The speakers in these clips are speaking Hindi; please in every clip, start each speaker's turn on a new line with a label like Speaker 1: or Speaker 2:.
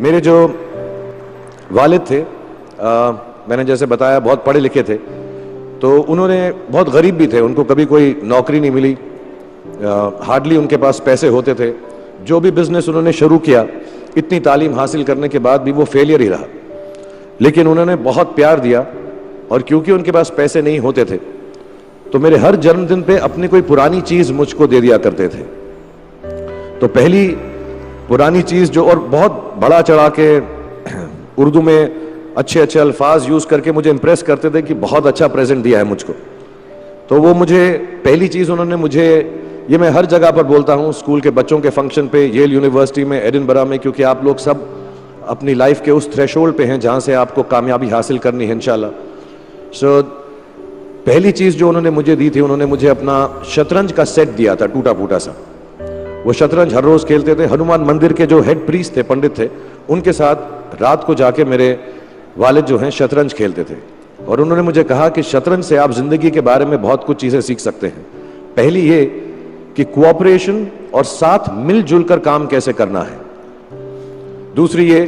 Speaker 1: मेरे जो वालिद थे, मैंने जैसे बताया बहुत पढ़े लिखे थे, तो उन्होंने बहुत गरीब भी थे, उनको कभी कोई नौकरी नहीं मिली, हार्डली उनके पास पैसे होते थे। जो भी बिजनेस उन्होंने शुरू किया, इतनी तालीम हासिल करने के बाद भी वो फेलियर ही रहा। लेकिन उन्होंने बहुत प्यार दिया, और क्योंकि उनके पास पैसे नहीं होते थे तो मेरे हर जन्मदिन पे अपनी कोई पुरानी चीज मुझको दे दिया करते थे। तो पहली पुरानी चीज जो, और बहुत बड़ा चढ़ा के उर्दू में अच्छे अच्छे अल्फाज यूज करके मुझे इंप्रेस करते थे कि बहुत अच्छा प्रेजेंट दिया है मुझको। तो वो मुझे पहली चीज उन्होंने मुझे, ये मैं हर जगह पर बोलता हूँ, स्कूल के बच्चों के फंक्शन पे, येल यूनिवर्सिटी में, एडिनबरा में, क्योंकि आप लोग सब अपनी लाइफ के उस थ्रेशोल्ड पे हैं जहां से आपको कामयाबी हासिल करनी है इंशाल्लाह। सो पहली चीज जो उन्होंने मुझे दी थी, उन्होंने मुझे अपना शतरंज का सेट दिया था, टूटा फूटा सा। वो शतरंज हर रोज खेलते थे। हनुमान मंदिर के जो हेड प्रीस्ट थे, पंडित थे, उनके साथ रात को जाके मेरे वालिद जो हैं शतरंज खेलते थे। और उन्होंने मुझे कहा कि शतरंज से आप जिंदगी के बारे में बहुत कुछ चीजें सीख सकते हैं। पहली ये कि कोऑपरेशन और साथ मिलजुल कर काम कैसे करना है। दूसरी ये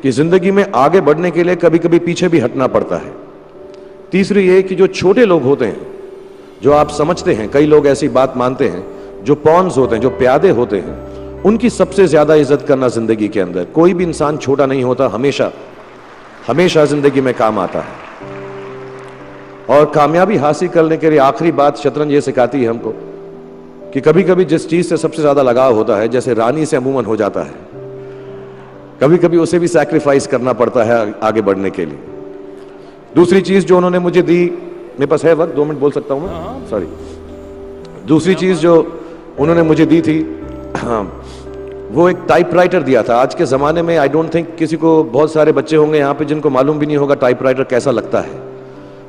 Speaker 1: कि जिंदगी में आगे बढ़ने के लिए कभी कभी पीछे भी हटना पड़ता है। तीसरी ये कि जो छोटे लोग होते हैं, जो आप समझते हैं, कई लोग ऐसी बात मानते हैं, जो पॉन्स होते हैं, जो प्यादे होते हैं, उनकी सबसे ज्यादा इज्जत करना जिंदगी के अंदर। कोई भी इंसान छोटा नहीं होता, हमेशा हमेशा जिंदगी में काम आता है। और कामयाबी हासिल करने के लिए आखिरी बात शतरंज ये सिखाती है हमको कि कभी कभी जिस चीज से सबसे ज्यादा लगाव होता है, जैसे रानी से अमूमन हो जाता है, कभी कभी उसे भी सैक्रिफाइस करना पड़ता है आगे बढ़ने के लिए। दूसरी चीज जो उन्होंने मुझे दी, मेरे पास है वक्त, 2 मिनट बोल सकता हूं मैं, सॉरी। दूसरी चीज जो उन्होंने मुझे दी थी, वो एक टाइपराइटर दिया था। आज के जमाने में आई डोंट थिंक किसी को, बहुत सारे बच्चे होंगे यहाँ पे जिनको मालूम भी नहीं होगा टाइपराइटर कैसा लगता है।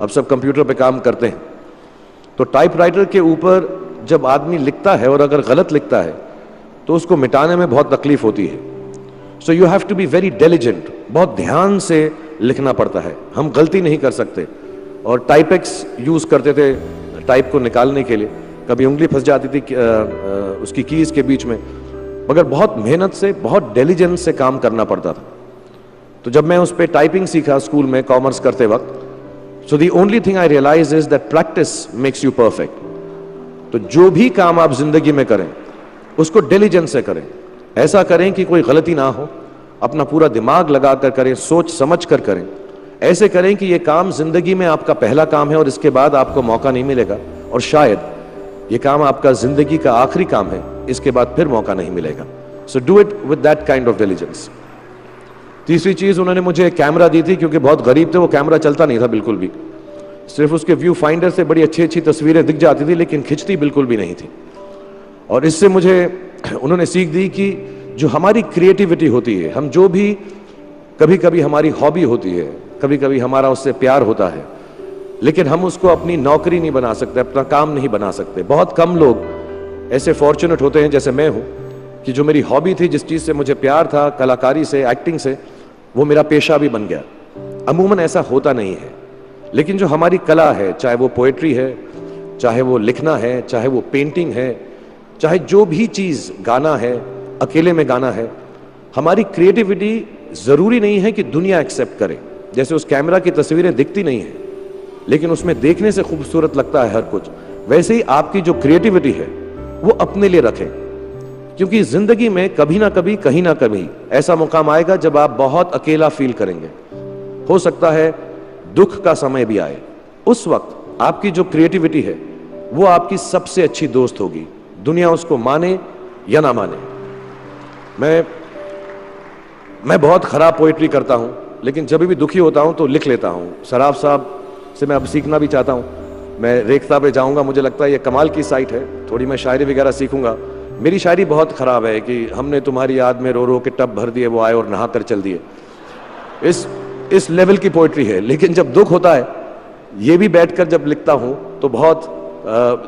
Speaker 1: अब सब कंप्यूटर पे काम करते हैं। तो टाइपराइटर के ऊपर जब आदमी लिखता है और अगर गलत लिखता है तो उसको मिटाने में बहुत तकलीफ होती है। So you have to be very diligent, बहुत ध्यान से लिखना पड़ता है, हम गलती नहीं कर सकते। और टाइपेक्स यूज करते थे टाइप को निकालने के लिए, कभी उंगली फंस जाती थी उसकी कीज के बीच में, मगर बहुत मेहनत से, बहुत डिलिजेंस से काम करना पड़ता था। तो जब मैं उस पर टाइपिंग सीखा स्कूल में कॉमर्स करते वक्त, so the only thing I realize is that practice makes you perfect. तो जो भी काम आप जिंदगी में करें उसको डिलिजेंस से करें, ऐसा करें कि कोई गलती ना हो, अपना पूरा दिमाग लगा कर करें, सोच समझ कर करें। ऐसे करें कि ये काम जिंदगी में आपका पहला काम है और इसके बाद आपको मौका नहीं मिलेगा, और शायद ये काम आपका जिंदगी का आखिरी काम है, इसके बाद फिर मौका नहीं मिलेगा। So do it with that kind of diligence. तीसरी चीज उन्होंने मुझे कैमरा दी थी, क्योंकि बहुत गरीब थे, वो कैमरा चलता नहीं था बिल्कुल भी, सिर्फ उसके व्यू फाइंडर से बड़ी अच्छी अच्छी तस्वीरें दिख जाती थी, लेकिन खिंचती बिल्कुल भी नहीं थी। और इससे मुझे उन्होंने सीख दी कि जो हमारी क्रिएटिविटी होती है, हम जो भी, कभी कभी हमारी हॉबी होती है, कभी कभी हमारा उससे प्यार होता है, लेकिन हम उसको अपनी नौकरी नहीं बना सकते, अपना काम नहीं बना सकते। बहुत कम लोग ऐसे फॉर्चुनेट होते हैं जैसे मैं हूं कि जो मेरी हॉबी थी, जिस चीज से मुझे प्यार था, कलाकारी से, एक्टिंग से, वो मेरा पेशा भी बन गया। अमूमन ऐसा होता नहीं है, लेकिन जो हमारी कला है, चाहे वो पोएट्री है, चाहे वो लिखना है, चाहे वो पेंटिंग है, चाहे जो भी चीज, गाना है, अकेले में गाना है, हमारी क्रिएटिविटी जरूरी नहीं है कि दुनिया एक्सेप्ट करे। जैसे उस कैमरा की तस्वीरें दिखती नहीं है, लेकिन उसमें देखने से खूबसूरत लगता है हर कुछ, वैसे ही आपकी जो क्रिएटिविटी है वो अपने लिए रखें, क्योंकि जिंदगी में कभी ना कभी, कहीं ना कभी ऐसा मुकाम आएगा जब आप बहुत अकेला फील करेंगे। हो सकता है दुख का समय भी आए, उस वक्त आपकी जो क्रिएटिविटी है वो आपकी सबसे अच्छी दोस्त होगी, दुनिया उसको माने या ना माने। मैं बहुत खराब पोएट्री करता हूं, लेकिन जब भी दुखी होता हूं तो लिख लेता हूं। सराफ साहब से मैं अब सीखना भी चाहता हूं। मैं रेखता पे जाऊंगा, मुझे लगता है ये कमाल की साइट है, थोड़ी मैं शायरी वगैरह सीखूंगा। मेरी शायरी बहुत खराब है कि हमने तुम्हारी याद में रो रो के टब भर दिए, वो आए और नहा कर चल दिए, इस लेवल की पोएट्री है। लेकिन जब दुख होता है, ये भी बैठकर जब लिखता हूं तो बहुत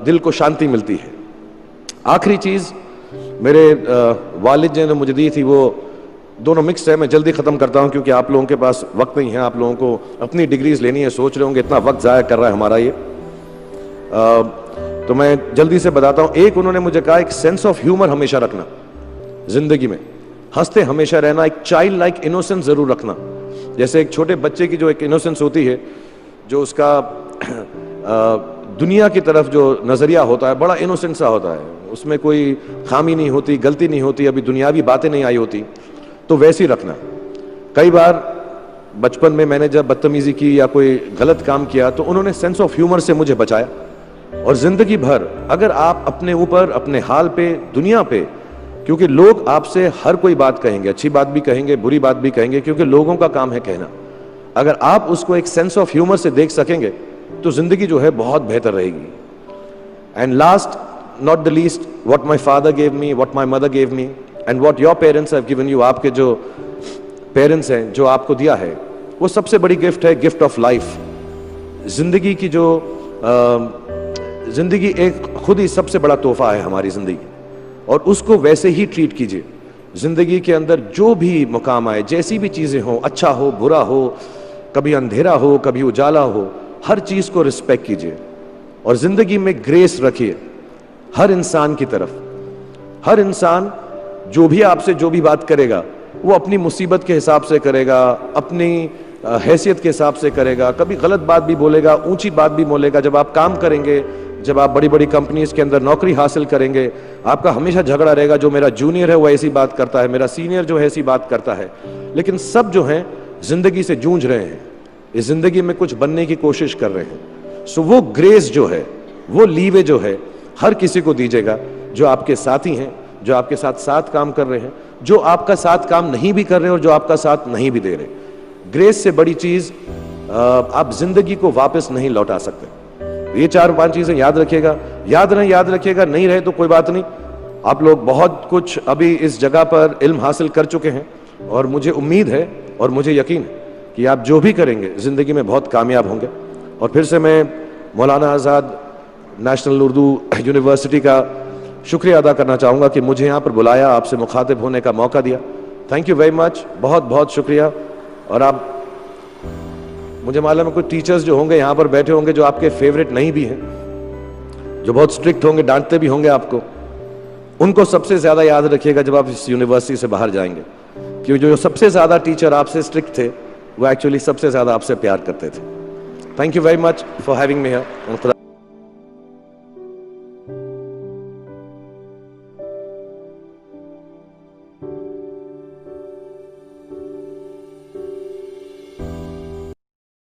Speaker 1: दिल को शांति मिलती है। आखिरी चीज मेरे वालिद जी ने मुझे दी थी, वो दोनों मिक्स है, मैं जल्दी खत्म करता हूं क्योंकि आप लोगों के पास वक्त नहीं है, आप लोगों को अपनी डिग्रीज लेनी है, सोच रहे होंगे इतना वक्त जाया कर रहा है हमारा ये। तो मैं जल्दी से बताता हूं। एक, उन्होंने मुझे कहा एक सेंस ऑफ ह्यूमर हमेशा रखना जिंदगी में, हंसते हमेशा रहना, एक चाइल्ड लाइक इनोसेंस जरूर रखना। जैसे एक छोटे बच्चे की जो एक इनोसेंस होती है, जो उसका दुनिया की तरफ जो नजरिया होता है बड़ा इनोसेंट सा होता है, उसमें कोई खामी नहीं होती, गलती नहीं होती, अभी दुनियावी बातें नहीं आई होती, तो वैसे ही रखना। कई बार बचपन में मैंने जब बदतमीजी की या कोई गलत काम किया तो उन्होंने सेंस ऑफ ह्यूमर से मुझे बचाया। और जिंदगी भर अगर आप अपने ऊपर, अपने हाल पे, दुनिया पे, क्योंकि लोग आपसे हर कोई बात कहेंगे, अच्छी बात भी कहेंगे, बुरी बात भी कहेंगे, क्योंकि लोगों का काम है कहना। अगर आप उसको एक सेंस ऑफ ह्यूमर से देख सकेंगे तो जिंदगी जो है बहुत बेहतर रहेगी। And last not the least, what my father gave me, what my mother gave me and what your parents have given you, आपके जो पेरेंट्स हैं जो आपको दिया है, वो सबसे बड़ी गिफ्ट है, गिफ्ट ऑफ लाइफ। जिंदगी की जो जिंदगी एक खुद ही सबसे बड़ा तोहफा है हमारी जिंदगी, और उसको वैसे ही ट्रीट कीजिए। जिंदगी के अंदर जो भी मुकाम आए, जैसी भी चीजें हो, अच्छा हो बुरा हो, कभी अंधेरा हो कभी उजाला हो, हर चीज को रिस्पेक्ट कीजिए और जिंदगी में ग्रेस रखिए हर इंसान की तरफ। हर इंसान जो भी आपसे जो भी बात करेगा वो अपनी मुसीबत के हिसाब से करेगा, अपनी हैसियत के हिसाब से करेगा, कभी गलत बात भी बोलेगा, ऊंची बात भी बोलेगा। जब आप काम करेंगे, जब आप बड़ी बड़ी कंपनीज के अंदर नौकरी हासिल करेंगे, आपका हमेशा झगड़ा रहेगा, जो मेरा जूनियर है वो ऐसी बात करता है, मेरा सीनियर जो है ऐसी बात करता है। लेकिन सब जो हैं जिंदगी से जूझ रहे हैं, इस जिंदगी में कुछ बनने की कोशिश कर रहे हैं। सो वो ग्रेस जो है, वो लीवे जो है, हर किसी को दीजिएगा जो आपके साथी हैं, जो आपके साथ साथ काम कर रहे हैं, जो आपका साथ काम नहीं भी कर रहे और जो आपका साथ नहीं भी दे रहे। ग्रेस से बड़ी चीज आप जिंदगी को वापस नहीं लौटा सकते। ये 4-5 चीजें याद रखिएगा। याद रखिएगा, नहीं रहे तो कोई बात नहीं। आप लोग बहुत कुछ अभी इस जगह पर इल्म हासिल कर चुके हैं और मुझे उम्मीद है और मुझे यकीन है कि आप जो भी करेंगे जिंदगी में बहुत कामयाब होंगे। और फिर से मैं मौलाना आज़ाद नेशनल उर्दू यूनिवर्सिटी का शुक्रिया अदा करना चाहूँगा कि मुझे यहाँ पर बुलाया, आपसे मुखातिब होने का मौका दिया। थैंक यू वेरी मच, बहुत बहुत शुक्रिया। और आप, मुझे मालूम है कुछ टीचर्स जो होंगे यहाँ पर बैठे होंगे जो आपके फेवरेट नहीं भी हैं, जो बहुत स्ट्रिक्ट होंगे, डांटते भी होंगे आपको, उनको सबसे ज़्यादा याद रखिएगा जब आप इस यूनिवर्सिटी से बाहर जाएंगे, क्योंकि जो सबसे ज़्यादा टीचर आपसे स्ट्रिक्ट थे वो एक्चुअली सबसे ज़्यादा आपसे प्यार करते थे। Thank you very much for having me here.